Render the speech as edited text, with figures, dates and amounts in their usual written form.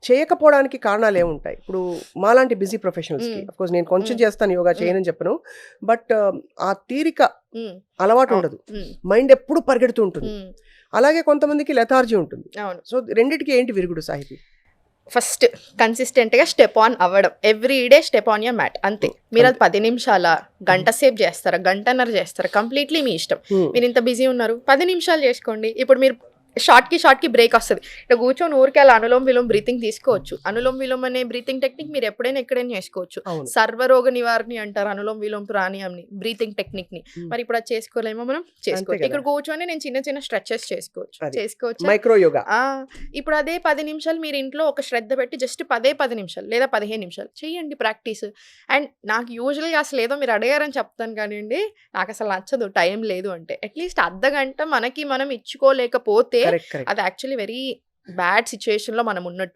చేయకపోవడానికి కారణాలు ఏముంటాయి? ఇప్పుడు మాలాంటి బిజీ ప్రొఫెషనల్స్కి అఫ్కోర్స్ నేను కొంచెం చేస్తాను, యోగా చేయనని చెప్పను, బట్ ఆ తీరిక అలవాటు ఉండదు, మైండ్ ఎప్పుడు పరిగెడుతూ ఉంటుంది. అలాగే కొంతమందికి లెథార్జీ ఉంటుంది. సో రెండిటికి ఏంటి విరుగుడు సాహితీ? ఫస్ట్ కన్సిస్టెంట్గా స్టెప్ ఆన్ అవ్వడం, every day step on your mat, అంతే. మీరు అది 10 నిమిషాల, గంట సేపు చేస్తారా, గంటన్నర చేస్తారా, కంప్లీట్లీ మీ ఇష్టం. మీరు ఇంత బిజీ ఉన్నారు, 10 నిమిషాలు చేసుకోండి. ఇప్పుడు మీరు షార్ట్కి బ్రేక్ వస్తుంది, ఇట్లా కూర్చొని ఊరికి అలా అనులోమ విలోమ బ్రీతింగ్ తీసుకోవచ్చు. అనులోమ విలోమ అనే బ్రీతింగ్ టెక్నిక్ మీరు ఎప్పుడైనా ఎక్కడైనా చేసుకోవచ్చు. సర్వరోగ నివారణి అంటారు అనులోమ విలోమ ప్రాణాయామని, బ్రీతింగ్ టెక్నిక్ ని. మరి ఇప్పుడు అది చేసుకోలేమో, మనం చేసుకోవచ్చు. ఇక్కడ కూర్చొని నేను చిన్న చిన్న స్ట్రెచెస్ చేసుకోవచ్చు. మైక్రో యోగా. ఇప్పుడు అదే 10 నిమిషాలు మీరు ఇంట్లో ఒక శ్రద్ధ పెట్టి జస్ట్ 10 నిమిషాలు లేదా 15 నిమిషాలు చేయండి ప్రాక్టీస్. అండ్ నాకు యూజువల్గా అసలు ఏదో మీరు అడిగారని చెప్తాను కానివ్వండి, నాకు అసలు నచ్చదు టైం లేదు అంటే. అట్లీస్ట్ అర్ధగంట మనకి మనం ఇచ్చుకోలేకపోతే అది యాక్చువల్లీ వెరీ బ్యాడ్ సిచ్యుయేషన్ లో మనం ఉన్నట్టు.